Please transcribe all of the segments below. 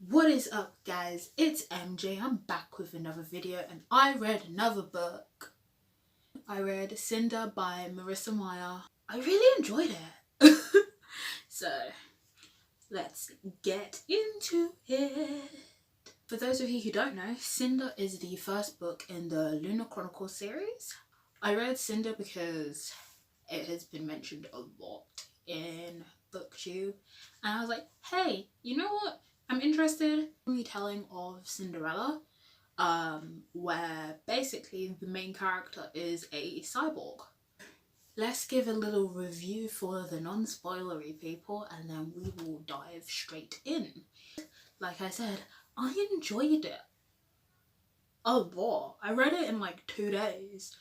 What is up, guys? It's MJ. I'm back with another video and I read another book. I read Cinder by Marissa Meyer. I really enjoyed it. So let's get into it. For those of you who don't know, Cinder is the first book in the Lunar Chronicles series. I read Cinder because it has been mentioned a lot in BookTube and I was like, hey, you know what? I'm interested in a retelling of Cinderella, where basically the main character is a cyborg. Let's give a little review for the non-spoilery people and then we will dive straight in. Like I said, I enjoyed it a lot. I read it in like 2 days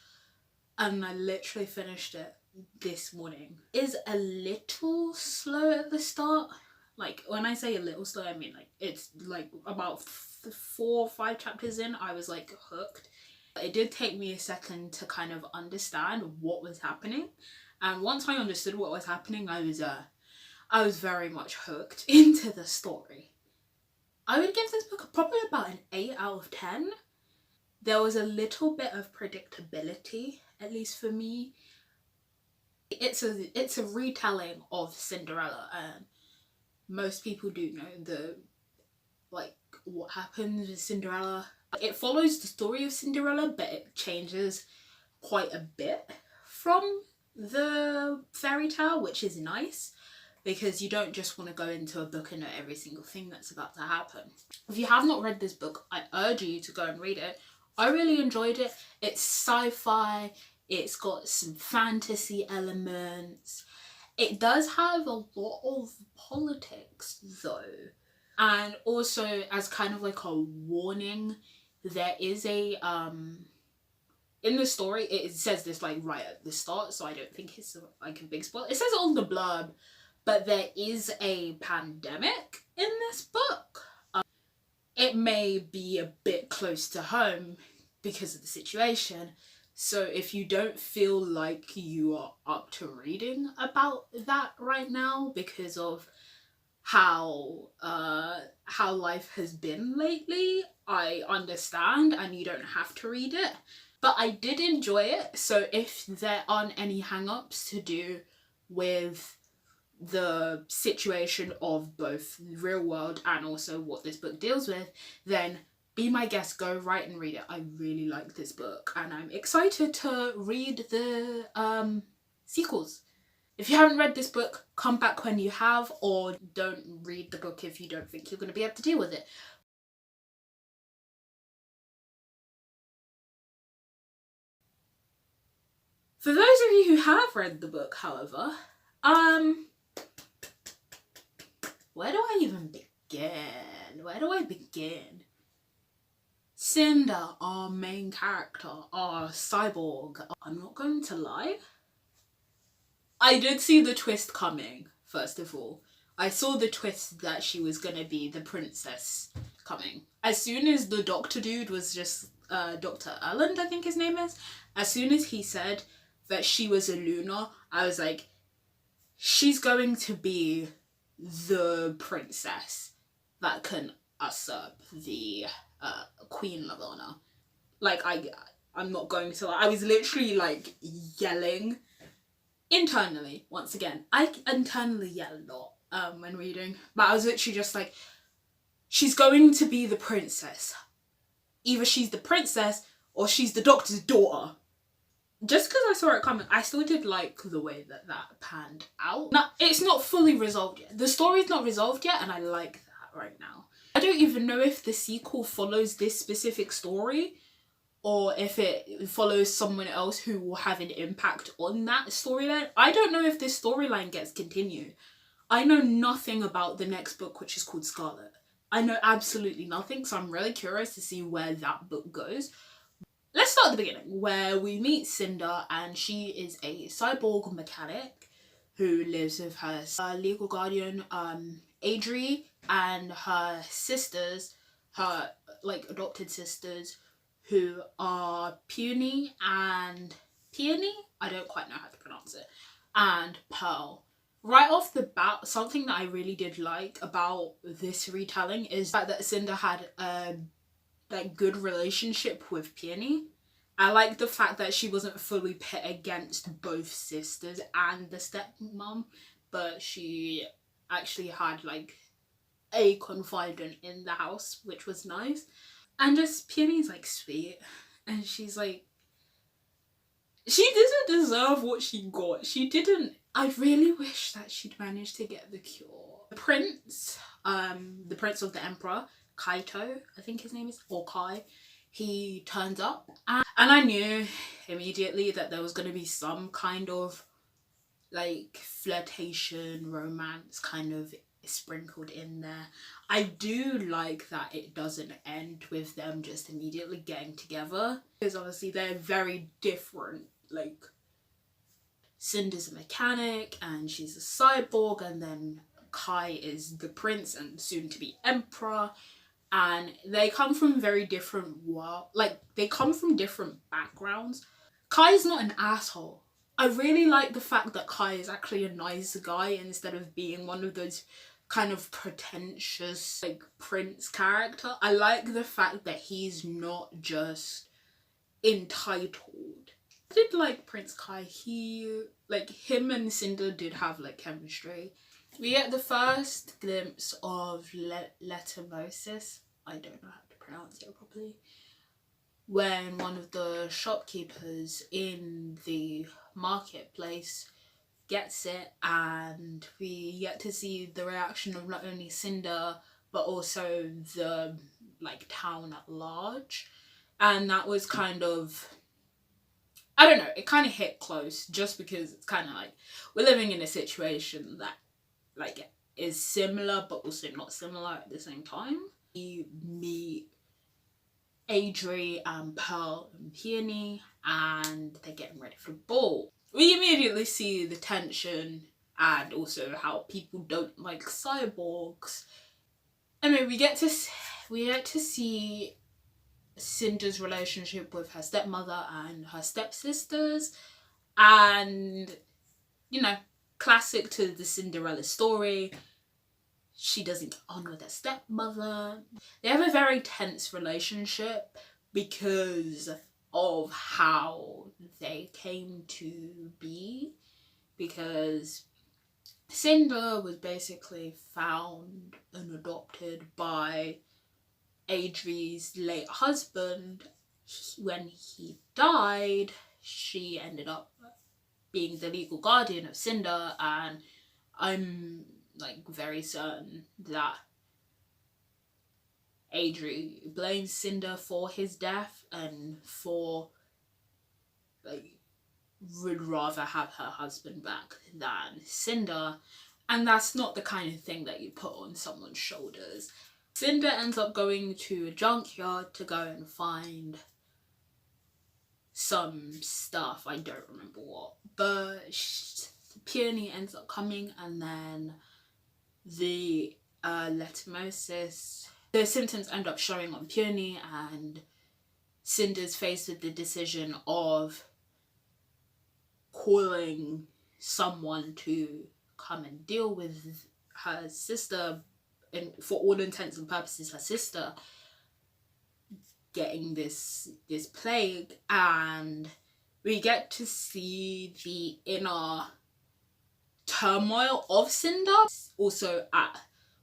and I literally finished it this morning. Is a little slow at the start. Like when I say a little slow, I mean like it's like about 4 or 5 chapters in, I was like hooked. It did take me a second to kind of understand what was happening, and once I understood what was happening, I was very much hooked into the story. I would give this book probably about an 8 out of 10. There was a little bit of predictability, at least for me. It's a retelling of Cinderella, and most people do know what happens with Cinderella. It follows the story of Cinderella, but it changes quite a bit from the fairy tale, which is nice because you don't just want to go into a book and know every single thing that's about to happen. If you have not read this book, I urge you to go and read it. I really enjoyed it. It's sci-fi, it's got some fantasy elements. It does have a lot of politics though. And also, as kind of like a warning, there is a in the story it says this like right at the start, so I don't think it's like a big spoiler. It says it on the blurb, but there is a pandemic in this book. It may be a bit close to home because of the situation, so if you don't feel like you are up to reading about that right now because of how life has been lately, I understand, and you don't have to read it. But I did enjoy it, so if there aren't any hang-ups to do with the situation of both the real world and also what this book deals with, then be my guest, go right and read it. I really like this book and I'm excited to read the sequels. If you haven't read this book, come back when you have, or don't read the book if you don't think you're going to be able to deal with it. For those of you who have read the book, however, where do I even begin? Where do I begin? Cinder, our main character, our cyborg. I'm not going to lie. I did see the twist coming, first of all. I saw the twist that she was gonna be the princess coming. As soon as the doctor dude was just, Dr. Erland, I think his name is, as soon as he said that she was a Lunar, I was like, she's going to be the princess that can usurp the Queen Lavona. Like, I'm not going to lie, I was literally like yelling internally. Once again, I internally yell a lot when reading, but I was literally just like, she's going to be the princess. Either she's the princess or she's the doctor's daughter. Just because I saw it coming, I still did like the way that panned out. Now, it's not fully resolved yet. The story's not resolved yet, and I like that right now. I don't even know if the sequel follows this specific story or if it follows someone else who will have an impact on that storyline. I don't know if this storyline gets continued. I know nothing about the next book, which is called Scarlet. I know absolutely nothing, so I'm really curious to see where that book goes. Let's start at the beginning, where we meet Cinder, and she is a cyborg mechanic who lives with her legal guardian, Adri, and her sisters, her like adopted sisters, who are Peony, I don't quite know how to pronounce it, and Pearl. Right off the bat, something that I really did like about this retelling is the fact that Cinder had a like good relationship with Peony. I like the fact that she wasn't fully pit against both sisters and the stepmom, but she actually had like a confidant in the house, which was nice. And just Peony's like sweet, and she's like, she didn't deserve what she got. She didn't. I really wish that she'd managed to get the cure. The prince of the emperor, Kaito, I think his name is, or Kai, he turns up, and I knew immediately that there was going to be some kind of like flirtation, romance kind of sprinkled in there. I do like that it doesn't end with them just immediately getting together, because obviously they're very different. Like, Cinder's a mechanic and she's a cyborg, and then Kai is the prince and soon to be emperor, and they come from very different they come from different backgrounds. Kai's not an asshole. I really like the fact that Kai is actually a nice guy instead of being one of those kind of pretentious like prince character. I like the fact that he's not just entitled. I did like Prince Kai. Him and Cinder did have like chemistry. We get the first glimpse of Lettermosis. I don't know how to pronounce it properly. When one of the shopkeepers in the marketplace gets it, and we get to see the reaction of not only Cinder but also the like town at large. And that was kind of, I don't know, it kind of hit close, just because it's kind of like we're living in a situation that like is similar but also not similar at the same time. We meet Adri and Pearl and Peony, and they're getting ready for the ball. We immediately see the tension and also how people don't like cyborgs. I mean, we get to see Cinder's relationship with her stepmother and her stepsisters, and you know, classic to the Cinderella story, she doesn't get on with her stepmother. They have a very tense relationship because of how they came to be, because Cinder was basically found and adopted by Adri's late husband. When he died, she ended up being the legal guardian of Cinder, and I'm like very certain that Adri blames Cinder for his death and for like would rather have her husband back than Cinder, and that's not the kind of thing that you put on someone's shoulders. Cinder ends up going to a junkyard to go and find some stuff, I don't remember what, but Peony ends up coming, and then the lettermosis, the symptoms end up showing on Peony, and Cinder's faced with the decision of calling someone to come and deal with her sister, and for all intents and purposes her sister getting this plague. And we get to see the inner turmoil of Cinder, also at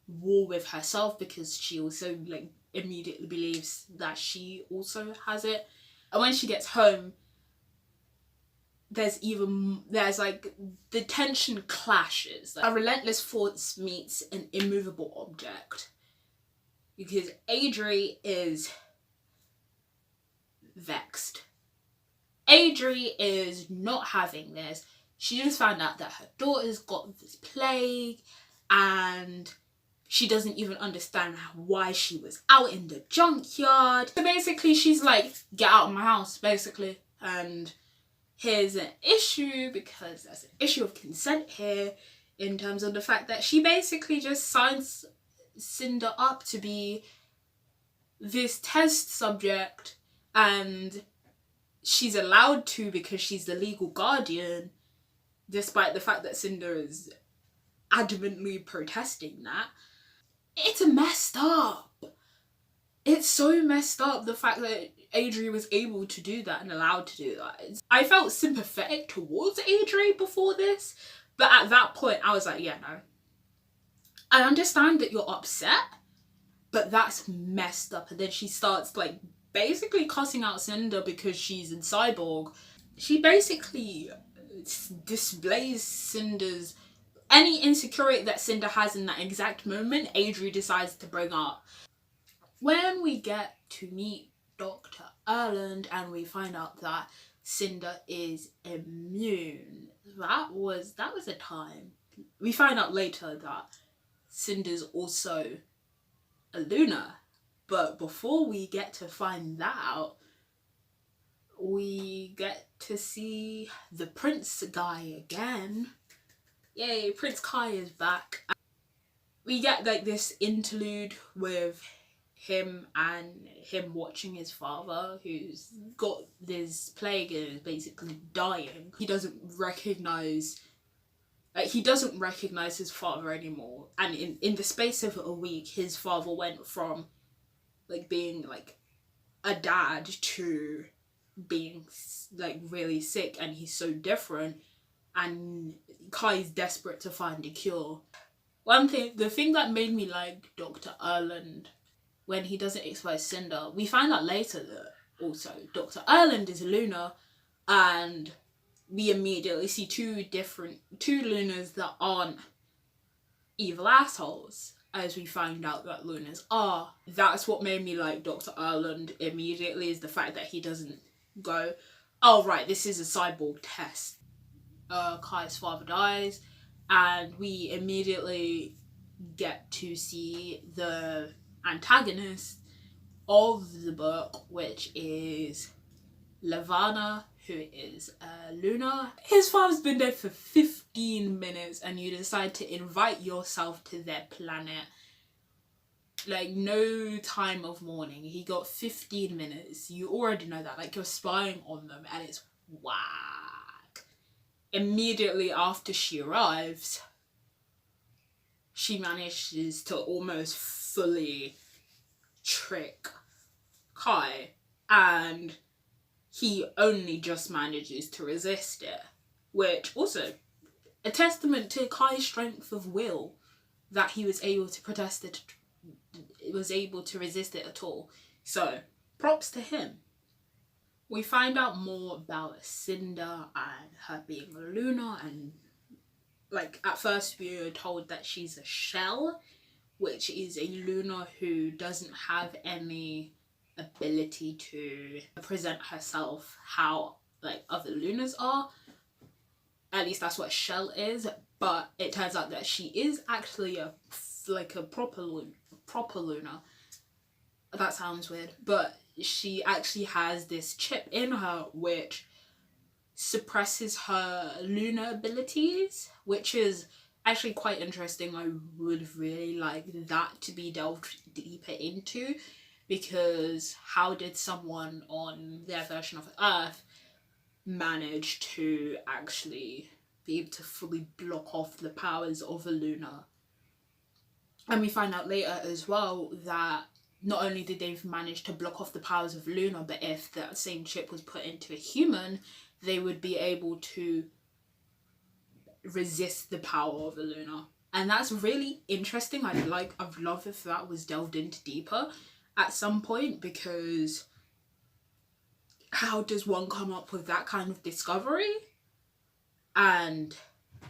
war with herself, because she also like immediately believes that she also has it. And when she gets home, there's like the tension clashes. Like, a relentless force meets an immovable object, because Adri is vexed. Adri is not having this. She just found out that her daughter's got this plague, and she doesn't even understand why she was out in the junkyard. So basically she's like, get out of my house, basically. And here's an issue, because there's an issue of consent here, in terms of the fact that she basically just signs Cinder up to be this test subject, and she's allowed to because she's the legal guardian, despite the fact that Cinder is adamantly protesting that. It's messed up. It's so messed up, the fact that Adri was able to do that and allowed to do that. I felt sympathetic towards Adri before this, but at that point I was like, yeah, no. I understand that you're upset, but that's messed up. And then she starts like basically cussing out Cinder because she's in Cyborg. She basically displays Cinder's any insecurity that Cinder has in that exact moment. Adri decides to bring up. When we get to meet Dr. Erland and we find out that Cinder is immune, that was a time. We find out later that Cinder's also a Luna, but before we get to find that out, we get to see the Prince guy again. Yay, Prince Kai is back. We get like this interlude with him watching his father, who's got this plague and is basically dying. He doesn't recognize his father anymore, and in the space of a week his father went from like being like a dad to being like really sick, and he's so different, and Kai's desperate to find a cure. The thing that made me like Dr. Erland when he doesn't expose Cinder, we find out later that also Dr. Erland is a Luna, and we immediately see two Lunas that aren't evil assholes, as we find out that Lunas are. That's what made me like Dr. Erland immediately, is the fact that he doesn't go, oh right, this is a cyborg test. Kai's father dies, and we immediately get to see the antagonist of the book, which is Lavana, who is a Luna. His father's been dead for 15 minutes and you decide to invite yourself to their planet. Like, no time of mourning. He got 15 minutes. You already know that. Like, you're spying on them, and it's whack. Immediately after she arrives, she manages to almost fully trick Kai, and he only just manages to resist it, which also a testament to Kai's strength of will, that he was able to resist it at all. So props to him. We find out more about Cinder and her being a Luna, and like at first we were told that she's a shell, which is a Luna who doesn't have any ability to present herself how like other Lunas are. At least that's what shell is, but it turns out that she is actually a proper Luna. That sounds weird, but she actually has this chip in her which suppresses her Luna abilities, which is actually quite interesting. I would really like that to be delved deeper into, because how did someone on their version of Earth manage to actually be able to fully block off the powers of a Luna? And we find out later as well that not only did they manage to block off the powers of Luna, but if that same chip was put into a human, they would be able to resist the power of a Luna. And that's really interesting. I'd love if that was delved into deeper at some point, because how does one come up with that kind of discovery? And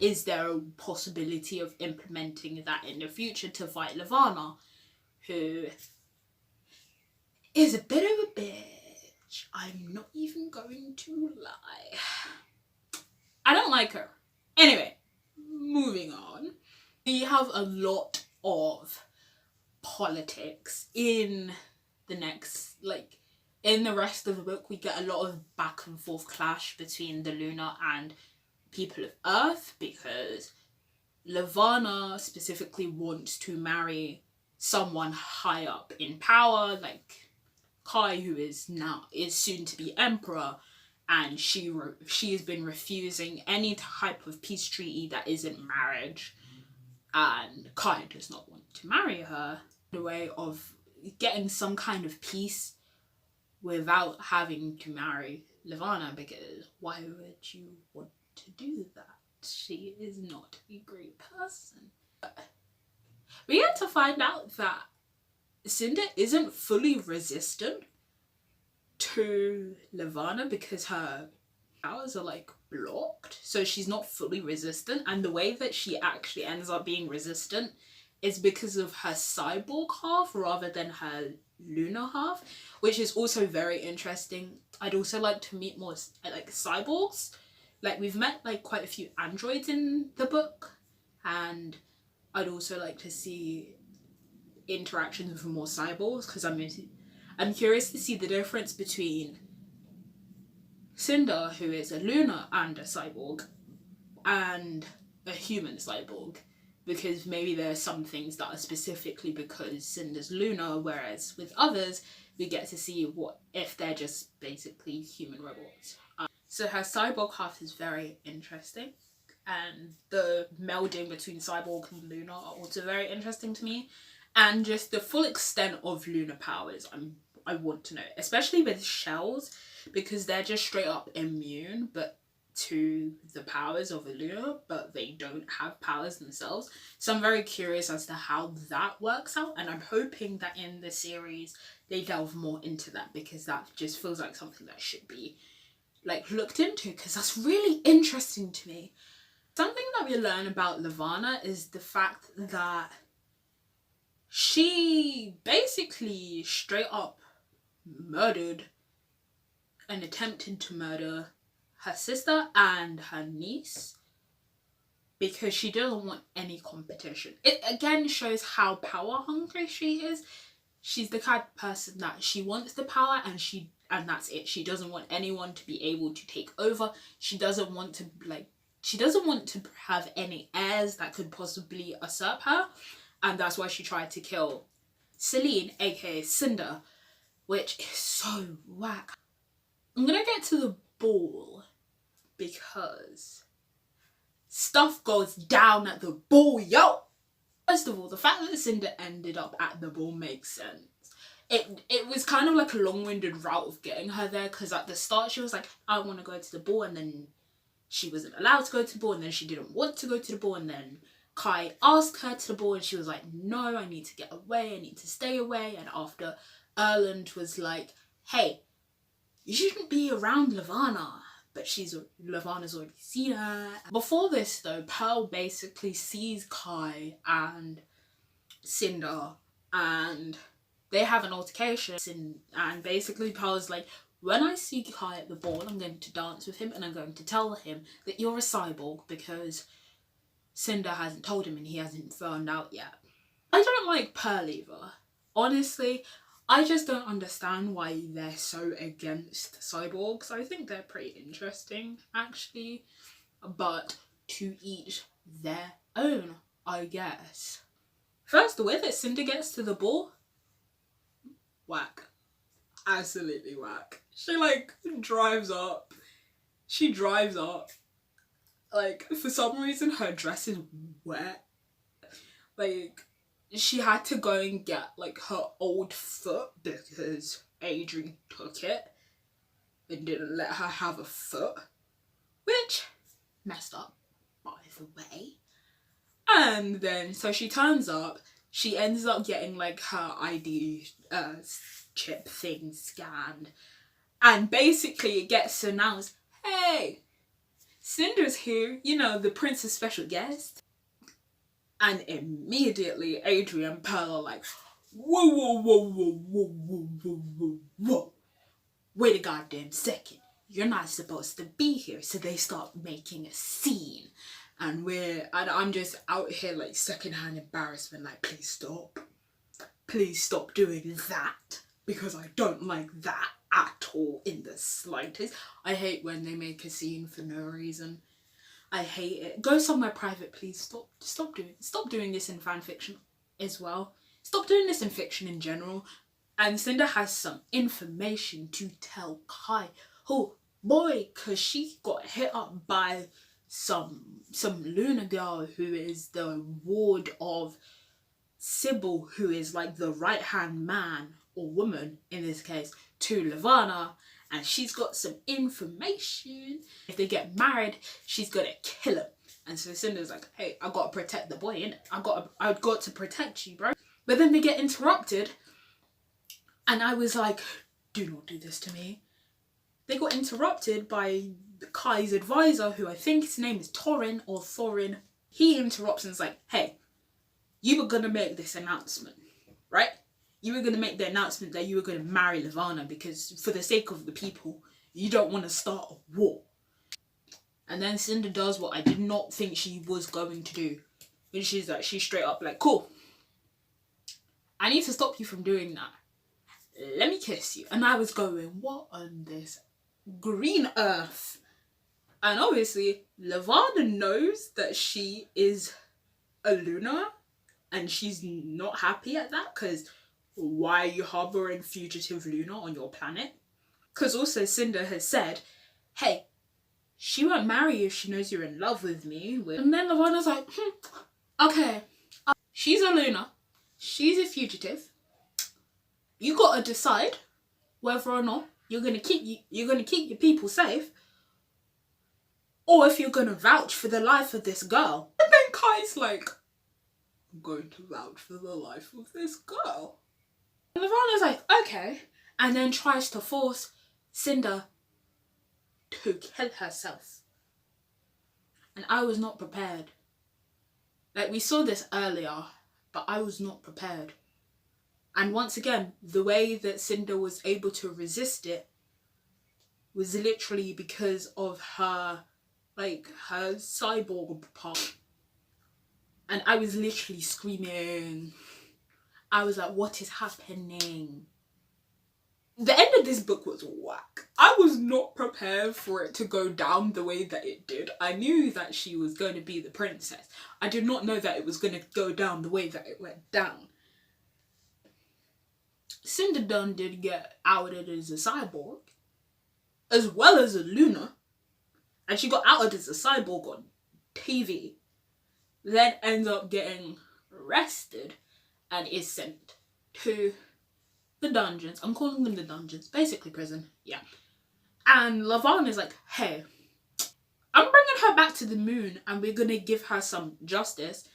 is there a possibility of implementing that in the future to fight Lavana, who is a bit of a bitch? I'm not even going to lie. I don't like her. Anyway, moving on. We have a lot of politics in the next, in the rest of the book. We get a lot of back and forth clash between the Luna and people of Earth, because Lavana specifically wants to marry someone high up in power, like Kai, who is soon to be emperor, and she has been refusing any type of peace treaty that isn't marriage. and Kai does not want to marry her. The way of getting some kind of peace without having to marry Levana, because why would you want to do that? She is not a great person. We had to find out that Cinder isn't fully resistant to Levana because her powers are like blocked, so she's not fully resistant, and the way that she actually ends up being resistant is because of her cyborg half rather than her lunar half, which is also very interesting. I'd also like to meet more like cyborgs. Like, we've met like quite a few androids in the book, and I'd also like to see interactions with more cyborgs, because I'm curious to see the difference between Cinder, who is a lunar and a cyborg, and a human cyborg, because maybe there are some things that are specifically because Cinder's lunar, whereas with others we get to see what if they're just basically human robots. So her cyborg half is very interesting, and the melding between cyborg and lunar are also very interesting to me, and just the full extent of lunar powers I want to know, especially with shells, because they're just straight up immune to the powers of a lunar, but they don't have powers themselves. So I'm very curious as to how that works out, and I'm hoping that in the series they delve more into that, because that just feels like something that should be like looked into, because that's really interesting to me. Something that we learn about Levana is the fact that she basically straight up murdered and attempted to murder her sister and her niece because she doesn't want any competition. It again shows how power hungry she is. She's the kind of person that she wants the power, and that's it. She doesn't want anyone to be able to take over. She doesn't want to have any heirs that could possibly usurp her, and that's why she tried to kill Celine, aka Cinder, which is so whack. I'm gonna get to the ball because stuff goes down at the ball, yo! First of all, the fact that Cinder ended up at the ball makes sense. It was kind of like a long-winded route of getting her there, because at the start she was like, I want to go to the ball, and then she wasn't allowed to go to the ball, and then she didn't want to go to the ball, and then Kai asked her to the ball and she was like, no, I need to get away, I need to stay away. And after Erland was like, hey, you shouldn't be around Levana, but Levana's already seen her. Before this though, Pearl basically sees Kai and Cinder, and they have an altercation, and basically Pearl's like, when I see Kai at the ball, I'm going to dance with him, and I'm going to tell him that you're a cyborg because Cinder hasn't told him and he hasn't found out yet. I don't like Pearl either. Honestly, I just don't understand why they're so against cyborgs. I think they're pretty interesting, actually. But to each their own, I guess. First, the way that Cinder gets to the ball, whack. Absolutely whack. She like drives up. She drives up. Like, for some reason her dress is wet. Like, she had to go and get like her old foot because Adrian took it and didn't let her have a foot, which messed up, by the way. And then so she turns up, she ends up getting like her ID chip thing scanned, and basically it gets announced, hey, Cinder's here, you know, the prince's special guest. And immediately Adrian and Pearl are like, whoa, whoa, whoa, whoa, whoa, whoa, whoa, whoa, whoa. Wait a goddamn second. You're not supposed to be here. So they start making a scene. And I'm just out here like secondhand embarrassment, like, please stop. Please stop doing that. Because I don't like that at all in the slightest. I hate when they make a scene for no reason. I hate it. Go somewhere private, please. Stop doing this in fan fiction as well. Stop doing this in fiction in general. And Cinder has some information to tell Kai. Oh boy, cause she got hit up by some Luna girl who is the ward of Sybil, who is like the right hand man or woman in this case to Levana, and she's got some information. If they get married, she's gonna kill him. And so Cinder's like, hey, I gotta protect the boy, innit? I've got to protect you, bro. But then they get interrupted, and I was like, do not do this to me. They got interrupted by Kai's advisor, who I think his name is Thorin or Thorin. He interrupts and is like, hey, you were gonna make this announcement, right? You were gonna make the announcement that you were gonna marry Levana because for the sake of the people, you don't want to start a war. And then Cinder does what I did not think she was going to do. And she's straight up like, cool, I need to stop you from doing that. Let me kiss you. And I was going, what on this green earth? And obviously, Levana knows that she is a Luna, and she's not happy at that, because why are you harboring fugitive Luna on your planet? Because also Cinder has said, hey, she won't marry you if she knows you're in love with me. And then Levana's like, okay, she's a Luna, she's a fugitive. You gotta decide whether or not you're gonna keep your people safe, or if you're gonna vouch for the life of this girl. And then Kai's like, I'm going to vouch for the life of this girl. And Levana's like, okay, and then tries to force Cinder to kill herself. And I was not prepared. Like, we saw this earlier, but I was not prepared. And once again, the way that Cinder was able to resist it was literally because of her cyborg part. And I was literally screaming. I was like, what is happening? The end of this book was whack. I was not prepared for it to go down the way that it did. I knew that she was going to be the princess. I did not know that it was going to go down the way that it went down. Cinder Dunn did get outed as a cyborg, as well as a Luna, and she got outed as a cyborg on TV, then ends up getting arrested and is sent to the dungeons. I'm calling them the dungeons, basically prison, yeah. And Levana is like, hey, I'm bringing her back to the moon and we're gonna give her some justice,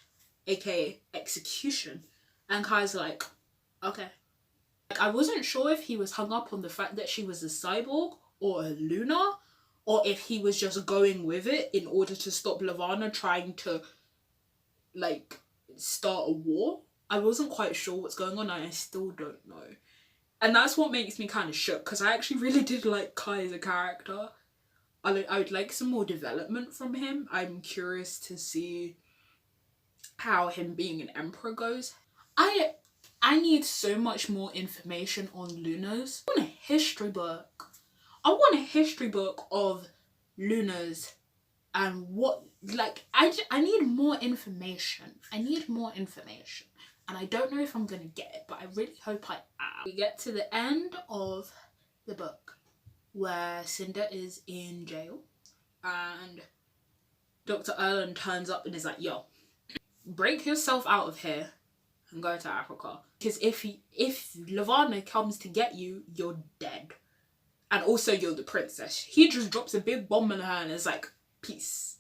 aka execution. And Kai's like, okay. I wasn't sure if he was hung up on the fact that she was a cyborg or a Luna, or if he was just going with it in order to stop Levana trying to start a war. I wasn't quite sure what's going on, and I still don't know. And that's what makes me kind of shook, because I actually really did like Kai as a character. I would like some more development from him. I'm curious to see how him being an emperor goes. I need so much more information on Lunas. I want a history book. I want a history book of Lunas and what, I need more information. I need more information. And I don't know if I'm gonna get it, but I really hope I am. We get to the end of the book where Cinder is in jail and Dr. Erland turns up and is like, yo, break yourself out of here and go to Africa. Because if Levana comes to get you, you're dead. And also you're the princess. He just drops a big bomb on her and is like, peace.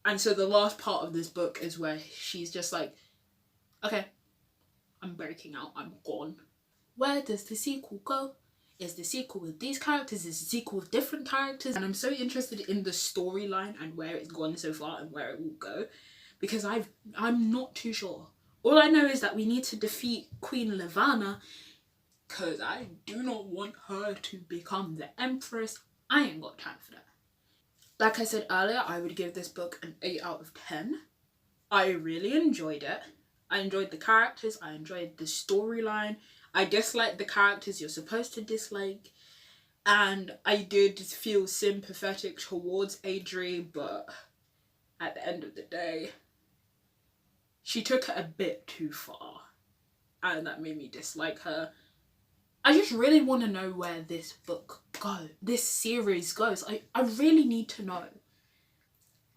And so the last part of this book is where she's just like, okay, I'm breaking out, I'm gone. Where does the sequel go? Is the sequel with these characters? Is the sequel with different characters? And I'm so interested in the storyline and where it's gone so far and where it will go. Because I'm not too sure. All I know is that we need to defeat Queen Levana, because I do not want her to become the Empress. I ain't got time for that. Like I said earlier, I would give this book an 8 out of 10. I really enjoyed it. I enjoyed the characters. I enjoyed the storyline. I disliked the characters you're supposed to dislike. And I did feel sympathetic towards Adri, but at the end of the day, she took it a bit too far, and that made me dislike her. I just really want to know where this book goes, this series goes. I really need to know.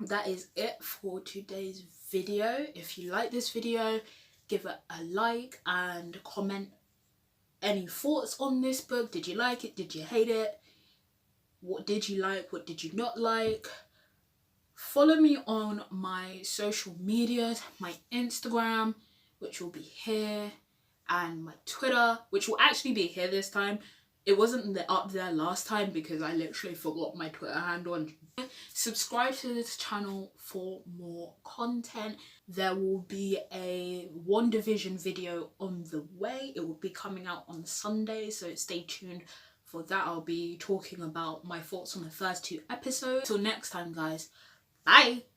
that is it for today's video. If you like this video, give it a like and comment any thoughts on this book. Did you like it? Did you hate it? What did you like? What did you not like? Follow me on my social medias, my Instagram, which will be here, and my Twitter, which will actually be here this time. It wasn't up there last time because I literally forgot my Twitter handle. Subscribe to this channel for more content. There will be a WandaVision video on the way. It will be coming out on Sunday, so stay tuned for that. I'll be talking about my thoughts on the first 2 episodes. Till next time, guys. Bye!